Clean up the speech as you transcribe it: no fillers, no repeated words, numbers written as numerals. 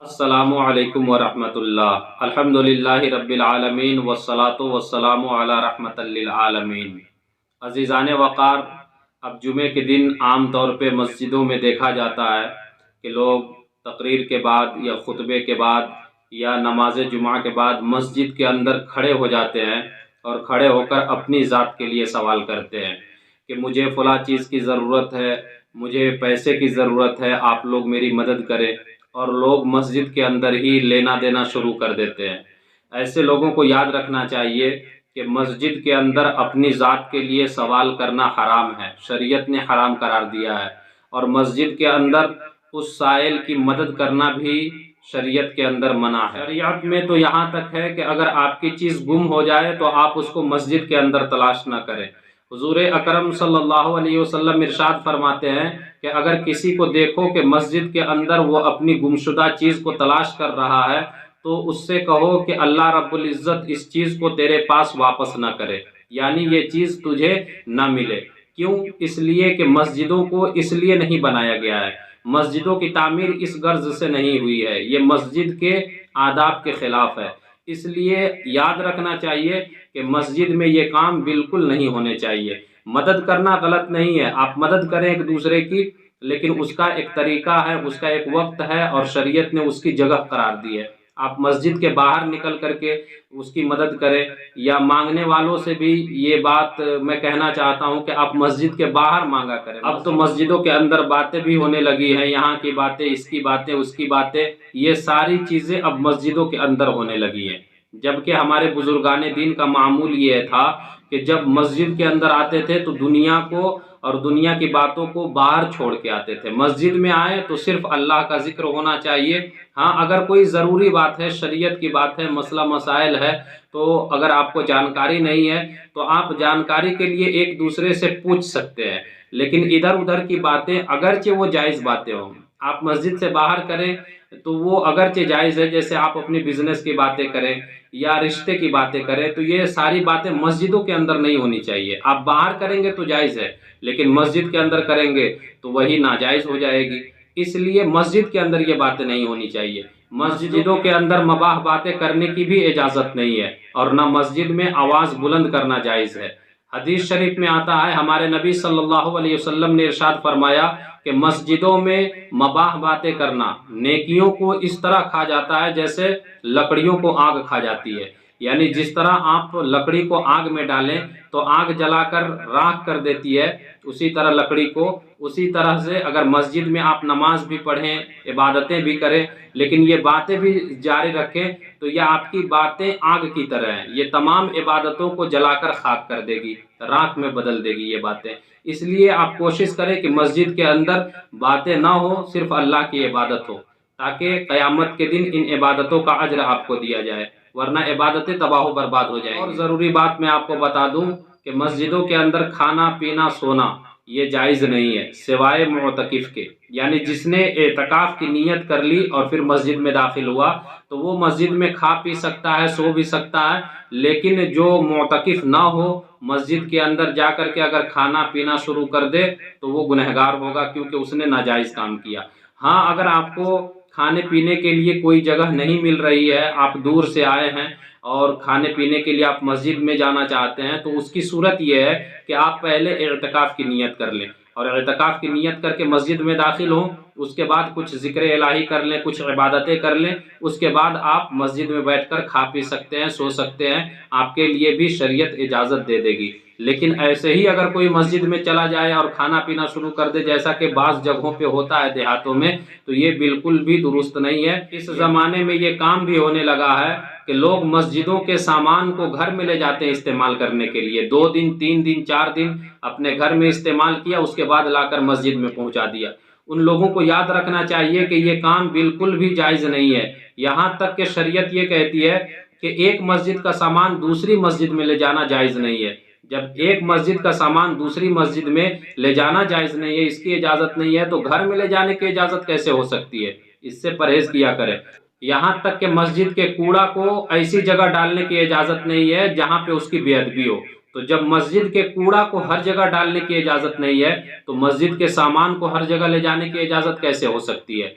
السلام علیکم ورحمۃ اللہ الحمدللہ رب العالمین والصلاة والسلام علی رحمت للعالمین۔ عزیزان وقار، اب جمعے کے دن عام طور پہ مسجدوں میں دیکھا جاتا ہے کہ لوگ تقریر کے بعد یا خطبے کے بعد یا نماز جمعہ کے بعد مسجد کے اندر کھڑے ہو جاتے ہیں اور کھڑے ہو کر اپنی ذات کے لیے سوال کرتے ہیں کہ مجھے فلاں چیز کی ضرورت ہے، مجھے پیسے کی ضرورت ہے، آپ لوگ میری مدد کریں، اور لوگ مسجد کے اندر ہی لینا دینا شروع کر دیتے ہیں۔ ایسے لوگوں کو یاد رکھنا چاہیے کہ مسجد کے اندر اپنی ذات کے لیے سوال کرنا حرام ہے، شریعت نے حرام قرار دیا ہے، اور مسجد کے اندر اس سائل کی مدد کرنا بھی شریعت کے اندر منع ہے۔ شریعت میں تو یہاں تک ہے کہ اگر آپ کی چیز گم ہو جائے تو آپ اس کو مسجد کے اندر تلاش نہ کریں۔ حضور اکرم صلی اللہ علیہ وسلم ارشاد فرماتے ہیں کہ اگر کسی کو دیکھو کہ مسجد کے اندر وہ اپنی گمشدہ چیز کو تلاش کر رہا ہے تو اس سے کہو کہ اللہ رب العزت اس چیز کو تیرے پاس واپس نہ کرے، یعنی یہ چیز تجھے نہ ملے۔ کیوں؟ اس لیے کہ مسجدوں کو اس لیے نہیں بنایا گیا ہے، مسجدوں کی تعمیر اس غرض سے نہیں ہوئی ہے، یہ مسجد کے آداب کے خلاف ہے۔ اس لیے یاد رکھنا چاہیے کہ مسجد میں یہ کام بالکل نہیں ہونے چاہیے۔ مدد کرنا غلط نہیں ہے، آپ مدد کریں ایک دوسرے کی، لیکن اس کا ایک طریقہ ہے، اس کا ایک وقت ہے، اور شریعت نے اس کی جگہ قرار دی ہے۔ آپ مسجد کے باہر نکل کر کے اس کی مدد کریں، یا مانگنے والوں سے بھی یہ بات میں کہنا چاہتا ہوں کہ آپ مسجد کے باہر مانگا کریں۔ اب تو مسجدوں کے اندر باتیں بھی ہونے لگی ہیں، یہاں کی باتیں، اس کی باتیں، اس کی باتیں، یہ ساری چیزیں اب مسجدوں کے اندر ہونے لگی ہیں۔ جبکہ ہمارے بزرگان دین کا معمول یہ تھا کہ جب مسجد کے اندر آتے تھے تو دنیا کو اور دنیا کی باتوں کو باہر چھوڑ کے آتے تھے۔ مسجد میں آئے تو صرف اللہ کا ذکر ہونا چاہیے۔ ہاں، اگر کوئی ضروری بات ہے، شریعت کی بات ہے، مسئلہ مسائل ہے، تو اگر آپ کو جانکاری نہیں ہے تو آپ جانکاری کے لیے ایک دوسرے سے پوچھ سکتے ہیں، لیکن ادھر ادھر کی باتیں اگرچہ وہ جائز باتیں ہوں، آپ مسجد سے باہر کریں تو وہ اگرچہ جائز ہے۔ جیسے آپ اپنی بزنس کی باتیں کریں یا رشتے کی باتیں کریں تو یہ ساری باتیں مسجدوں کے اندر نہیں ہونی چاہیے۔ آپ باہر کریں گے تو جائز ہے، لیکن مسجد کے اندر کریں گے تو وہی ناجائز ہو جائے گی۔ اس لیے مسجد کے اندر یہ باتیں نہیں ہونی چاہیے۔ مسجدوں کے اندر مباح باتیں کرنے کی بھی اجازت نہیں ہے، اور نہ مسجد میں آواز بلند کرنا جائز ہے۔ حدیث شریف میں آتا ہے، ہمارے نبی صلی اللہ علیہ وسلم نے ارشاد فرمایا کہ مسجدوں میں مباح باتیں کرنا نیکیوں کو اس طرح کھا جاتا ہے جیسے لکڑیوں کو آگ کھا جاتی ہے، یعنی جس طرح آپ لکڑی کو آگ میں ڈالیں تو آگ جلا کر راکھ کر دیتی ہے، اسی طرح لکڑی کو، اسی طرح سے اگر مسجد میں آپ نماز بھی پڑھیں، عبادتیں بھی کریں، لیکن یہ باتیں بھی جاری رکھیں تو یہ آپ کی باتیں آگ کی طرح ہیں، یہ تمام عبادتوں کو جلا کر خاک کر دے گی، راکھ میں بدل دے گی یہ باتیں۔ اس لیے آپ کوشش کریں کہ مسجد کے اندر باتیں نہ ہوں، صرف اللہ کی عبادت ہو، تاکہ قیامت کے دن ان عبادتوں کا اجر آپ کو دیا جائے، ورنہ عبادتیں تباہ و برباد ہو جائیں گی۔ اور ضروری بات میں آپ کو بتا دوں کہ مسجدوں کے اندر کھانا پینا سونا یہ جائز نہیں ہے، سوائے معتکف کے، یعنی جس نے اعتکاف کی نیت کر لی اور پھر مسجد میں داخل ہوا تو وہ مسجد میں کھا پی سکتا ہے، سو بھی سکتا ہے، لیکن جو معتکف نہ ہو مسجد کے اندر جا کر کے اگر کھانا پینا شروع کر دے تو وہ گنہگار ہوگا، کیونکہ اس نے ناجائز کام کیا۔ ہاں، اگر آپ کو کھانے پینے کے لیے کوئی جگہ نہیں مل رہی ہے، آپ دور سے آئے ہیں اور کھانے پینے کے لیے آپ مسجد میں جانا چاہتے ہیں، تو اس کی صورت یہ ہے کہ آپ پہلے اعتکاف کی نیت کر لیں، اور اعتکاف کی نیت کر کے مسجد میں داخل ہوں، اس کے بعد کچھ ذکر الہی کر لیں، کچھ عبادتیں کر لیں، اس کے بعد آپ مسجد میں بیٹھ کر کھا پی سکتے ہیں، سو سکتے ہیں، آپ کے لیے بھی شریعت اجازت دے دے گی۔ لیکن ایسے ہی اگر کوئی مسجد میں چلا جائے اور کھانا پینا شروع کر دے، جیسا کہ بعض جگہوں پہ ہوتا ہے دیہاتوں میں، تو یہ بالکل بھی درست نہیں ہے۔ اس زمانے میں یہ کام بھی ہونے لگا ہے کہ لوگ مسجدوں کے سامان کو گھر میں لے جاتے ہیں استعمال کرنے کے لیے، 2 دن 3 دن 4 دن اپنے گھر میں استعمال کیا، اس کے بعد لا کر مسجد میں پہنچا دیا۔ ان لوگوں کو یاد رکھنا چاہیے کہ یہ کام بالکل بھی جائز نہیں ہے، یہاں تک کہ شریعت یہ کہتی ہے کہ ایک مسجد کا سامان دوسری مسجد میں لے جانا جائز نہیں ہے۔ جب ایک مسجد کا سامان دوسری مسجد میں لے جانا جائز نہیں ہے، اس کی اجازت نہیں ہے، تو گھر میں لے جانے کی اجازت کیسے ہو سکتی ہے؟ اس سے پرہیز کیا کریں۔ یہاں تک کہ مسجد کے کوڑا کو ایسی جگہ ڈالنے کی اجازت نہیں ہے جہاں پہ اس کی بے ادبی ہو۔ تو جب مسجد کے کوڑا کو ہر جگہ ڈالنے کی اجازت نہیں ہے تو مسجد کے سامان کو ہر جگہ لے جانے کی اجازت کیسے ہو سکتی ہے؟